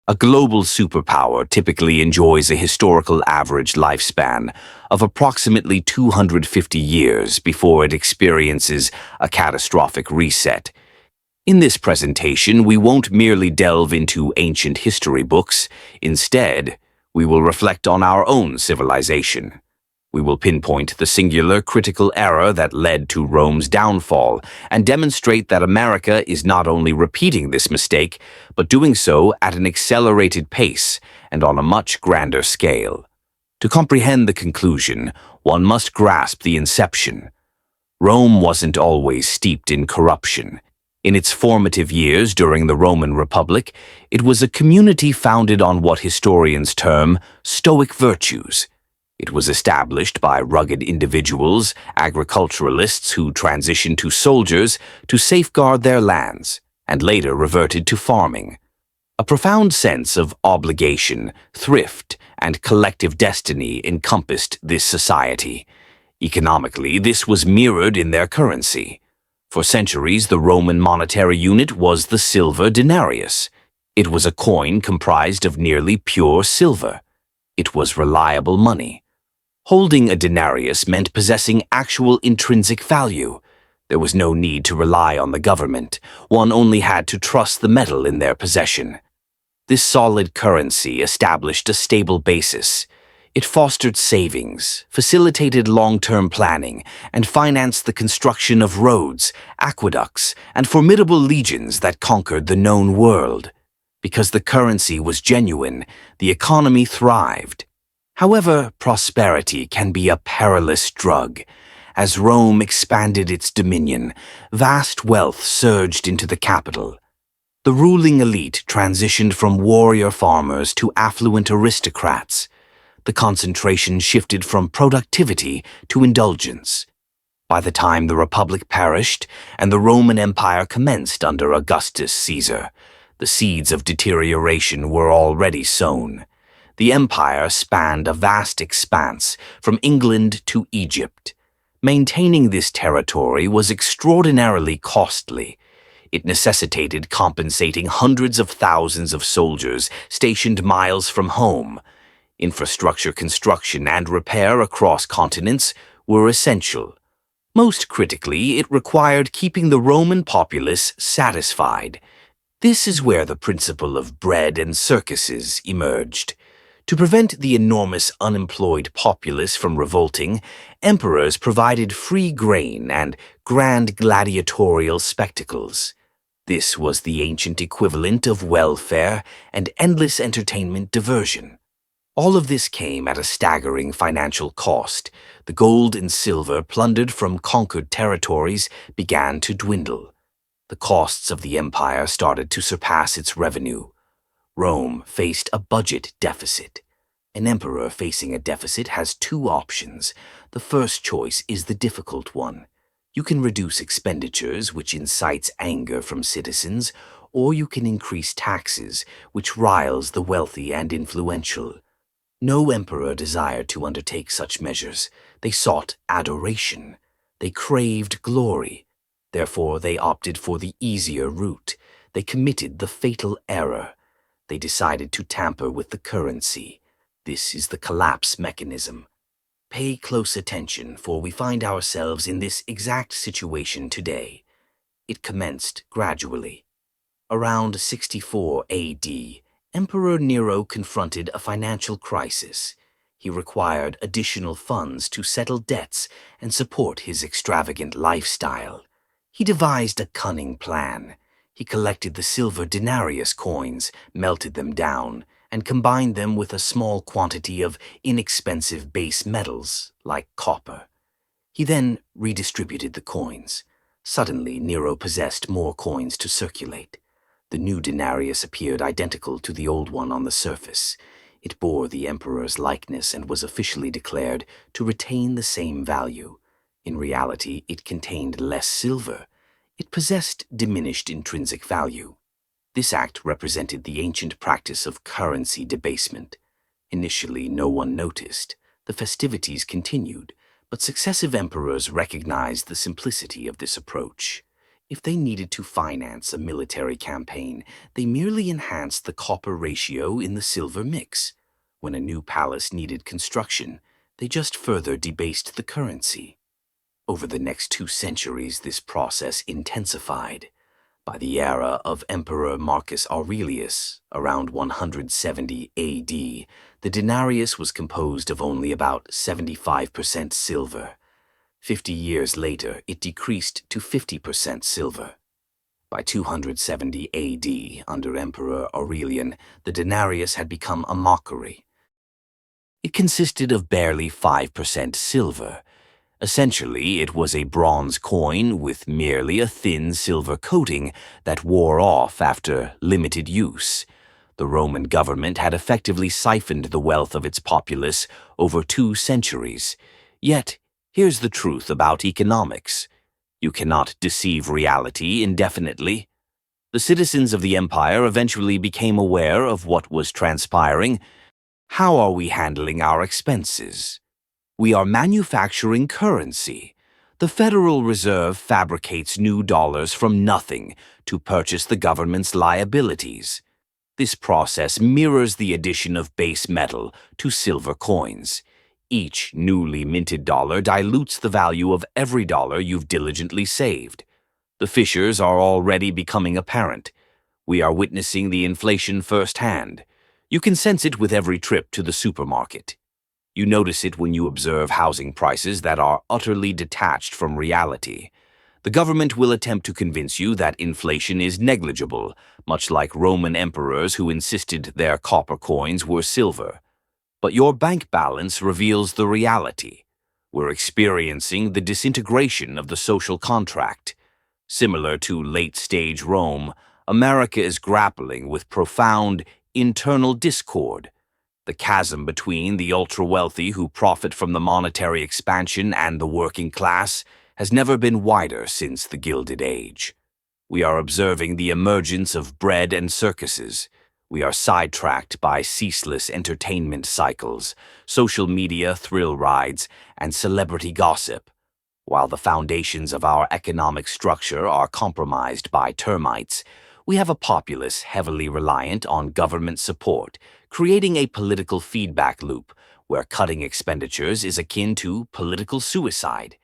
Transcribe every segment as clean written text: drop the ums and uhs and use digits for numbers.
A global superpower typically enjoys a historical average lifespan of approximately 250 years before it experiences a catastrophic reset. In this presentation, we won't merely delve into ancient history books. Instead, we will reflect on our own civilization. We will pinpoint the singular critical error that led to Rome's downfall and demonstrate that America is not only repeating this mistake, but doing so at an accelerated pace and on a much grander scale. To comprehend the conclusion, one must grasp the inception. Rome wasn't always steeped in corruption. In its formative years during the Roman Republic, it was a community founded on what historians term Stoic virtues. It was established by rugged individuals, agriculturalists who transitioned to soldiers to safeguard their lands, and later reverted to farming. A profound sense of obligation, thrift, and collective destiny encompassed this society. Economically, this was mirrored in their currency. For centuries, the Roman monetary unit was the silver denarius. It was a coin comprised of nearly pure silver. It was reliable money. Holding a denarius meant possessing actual intrinsic value. There was no need to rely on the government. One only had to trust the metal in their possession. This solid currency established a stable basis. It fostered savings, facilitated long-term planning, and financed the construction of roads, aqueducts, and formidable legions that conquered the known world. Because the currency was genuine, the economy thrived. However, prosperity can be a perilous drug. As Rome expanded its dominion, vast wealth surged into the capital. The ruling elite transitioned from warrior farmers to affluent aristocrats. The concentration shifted from productivity to indulgence. By the time the Republic perished and the Roman Empire commenced under Augustus Caesar, the seeds of deterioration were already sown. The empire spanned a vast expanse from England to Egypt. Maintaining this territory was extraordinarily costly. It necessitated compensating hundreds of thousands of soldiers stationed miles from home. Infrastructure construction and repair across continents were essential. Most critically, it required keeping the Roman populace satisfied. This is where the principle of bread and circuses emerged. To prevent the enormous unemployed populace from revolting, emperors provided free grain and grand gladiatorial spectacles. This was the ancient equivalent of welfare and endless entertainment diversion. All of this came at a staggering financial cost. The gold and silver plundered from conquered territories began to dwindle. The costs of the empire started to surpass its revenue. Rome faced a budget deficit. An emperor facing a deficit has two options. The first choice is the difficult one. You can reduce expenditures, which incites anger from citizens, or you can increase taxes, which riles the wealthy and influential. No emperor desired to undertake such measures. They sought adoration. They craved glory. Therefore, they opted for the easier route. They committed the fatal error. They decided to tamper with the currency. This is the collapse mechanism. Pay close attention, for we find ourselves in this exact situation today. It commenced gradually. Around 64 AD, Emperor Nero confronted a financial crisis. He required additional funds to settle debts and support his extravagant lifestyle. He devised a cunning plan. He collected the silver denarius coins, melted them down, and combined them with a small quantity of inexpensive base metals, like copper. He then redistributed the coins. Suddenly, Nero possessed more coins to circulate. The new denarius appeared identical to the old one on the surface. It bore the emperor's likeness and was officially declared to retain the same value. In reality, it contained less silver. It possessed diminished intrinsic value. This act represented the ancient practice of currency debasement. Initially, no one noticed. The festivities continued, but successive emperors recognized the simplicity of this approach. If they needed to finance a military campaign, they merely enhanced the copper ratio in the silver mix. When a new palace needed construction, they just further debased the currency. Over the next 2 centuries, this process intensified. By the era of Emperor Marcus Aurelius, around 170 AD, the denarius was composed of only about 75% silver. 50 years later, it decreased to 50% silver. By 270 AD, under Emperor Aurelian, the denarius had become a mockery. It consisted of barely 5% silver. Essentially, it was a bronze coin with merely a thin silver coating that wore off after limited use. The Roman government had effectively siphoned the wealth of its populace over 2 centuries. Yet, here's the truth about economics. You cannot deceive reality indefinitely. The citizens of the empire eventually became aware of what was transpiring. How are we handling our expenses? We are manufacturing currency. The Federal Reserve fabricates new dollars from nothing to purchase the government's liabilities. This process mirrors the addition of base metal to silver coins. Each newly minted dollar dilutes the value of every dollar you've diligently saved. The fissures are already becoming apparent. We are witnessing the inflation firsthand. You can sense it with every trip to the supermarket. You notice it when you observe housing prices that are utterly detached from reality. The government will attempt to convince you that inflation is negligible, much like Roman emperors who insisted their copper coins were silver. But your bank balance reveals the reality. We're experiencing the disintegration of the social contract. Similar to late-stage Rome, America is grappling with profound internal discord. The chasm between the ultra-wealthy who profit from the monetary expansion and the working class has never been wider since the Gilded Age. We are observing the emergence of bread and circuses. We are sidetracked by ceaseless entertainment cycles, social media thrill rides, and celebrity gossip. While the foundations of our economic structure are compromised by termites, we have a populace heavily reliant on government support, creating a political feedback loop where cutting expenditures is akin to political suicide.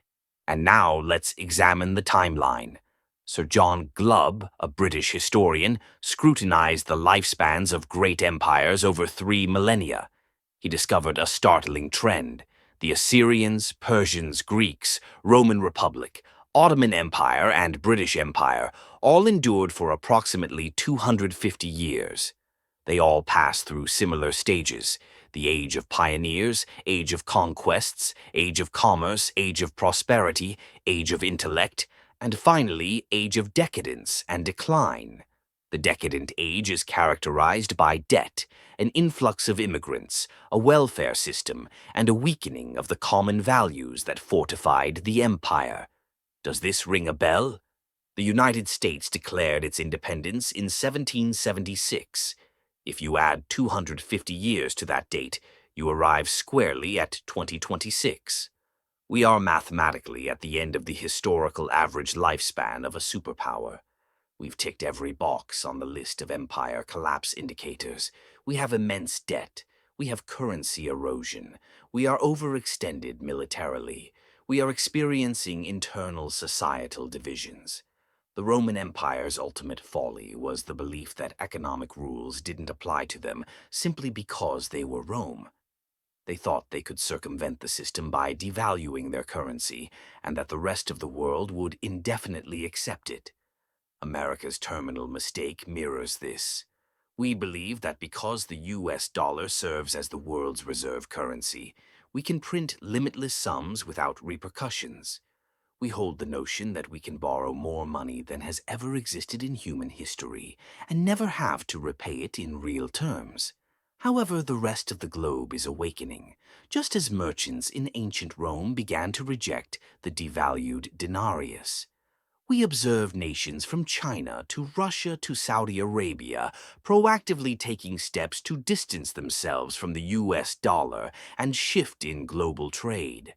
And now let's examine the timeline. Sir John Glubb, a British historian, scrutinized the lifespans of great empires over 3 millennia. He discovered a startling trend. The Assyrians, Persians, Greeks, Roman Republic, Ottoman Empire, and British Empire all endured for approximately 250 years. They all passed through similar stages: the age of pioneers, age of conquests, age of commerce, age of prosperity, age of intellect, and finally, age of decadence and decline. The decadent age is characterized by debt, an influx of immigrants, a welfare system, and a weakening of the common values that fortified the empire. Does this ring a bell? The United States declared its independence in 1776. If you add 250 years to that date, you arrive squarely at 2026. We are mathematically at the end of the historical average lifespan of a superpower. We've ticked every box on the list of empire collapse indicators. We have immense debt. We have currency erosion. We are overextended militarily. We are experiencing internal societal divisions. The Roman Empire's ultimate folly was the belief that economic rules didn't apply to them simply because they were Rome. They thought they could circumvent the system by devaluing their currency, and that the rest of the world would indefinitely accept it. America's terminal mistake mirrors this. We believe that because the US dollar serves as the world's reserve currency, we can print limitless sums without repercussions. We hold the notion that we can borrow more money than has ever existed in human history and never have to repay it in real terms. However, the rest of the globe is awakening, just as merchants in ancient Rome began to reject the devalued denarius. We observe nations from China to Russia to Saudi Arabia proactively taking steps to distance themselves from the US dollar and shift in global trade.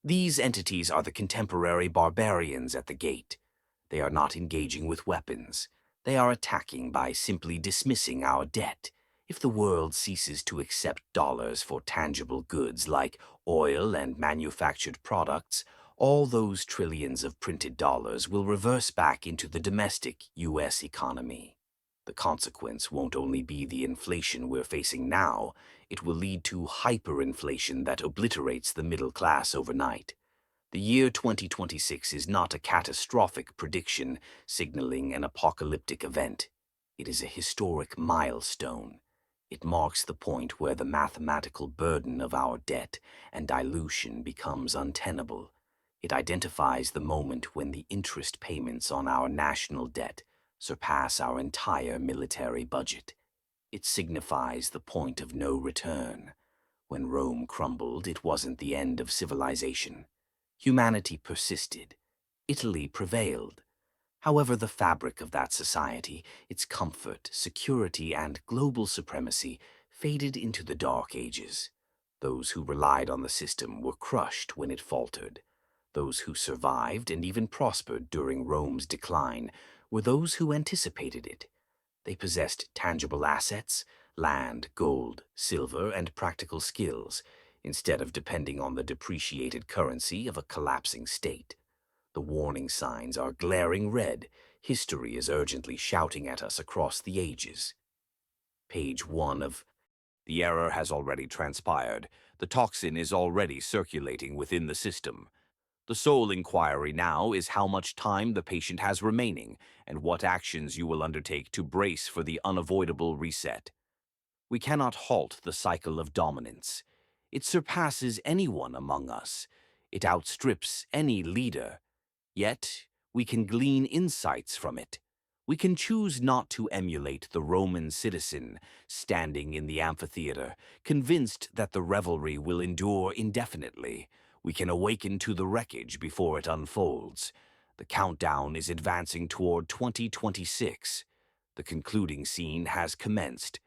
These entities are the contemporary barbarians at the gate. They are not engaging with weapons. They are attacking by simply dismissing our debt. If the world ceases to accept dollars for tangible goods like oil and manufactured products, all those trillions of printed dollars will reverse back into the domestic U.S. economy. The consequence won't only be the inflation we're facing now, it will lead to hyperinflation that obliterates the middle class overnight. The year 2026 is not a catastrophic prediction signaling an apocalyptic event. It is a historic milestone. It marks the point where the mathematical burden of our debt and dilution becomes untenable. It identifies the moment when the interest payments on our national debt surpass our entire military budget. It signifies the point of no return. When Rome crumbled, it wasn't the end of civilization. Humanity persisted. Italy prevailed. However, the fabric of that society, its comfort, security, and global supremacy faded into the Dark Ages. Those who relied on the system were crushed when it faltered. Those who survived and even prospered during Rome's decline were those who anticipated it. They possessed tangible assets, land, gold, silver, and practical skills, instead of depending on the depreciated currency of a collapsing state. The warning signs are glaring red. History is urgently shouting at us across the ages. Page 1 of The error has already transpired. The toxin is already circulating within the system. The sole inquiry now is how much time the patient has remaining and what actions you will undertake to brace for the unavoidable reset. We cannot halt the cycle of dominance. It surpasses anyone among us. It outstrips any leader. Yet, we can glean insights from it. We can choose not to emulate the Roman citizen standing in the amphitheater, convinced that the revelry will endure indefinitely. We can awaken to the wreckage before it unfolds. The countdown is advancing toward 2026. The concluding scene has commenced.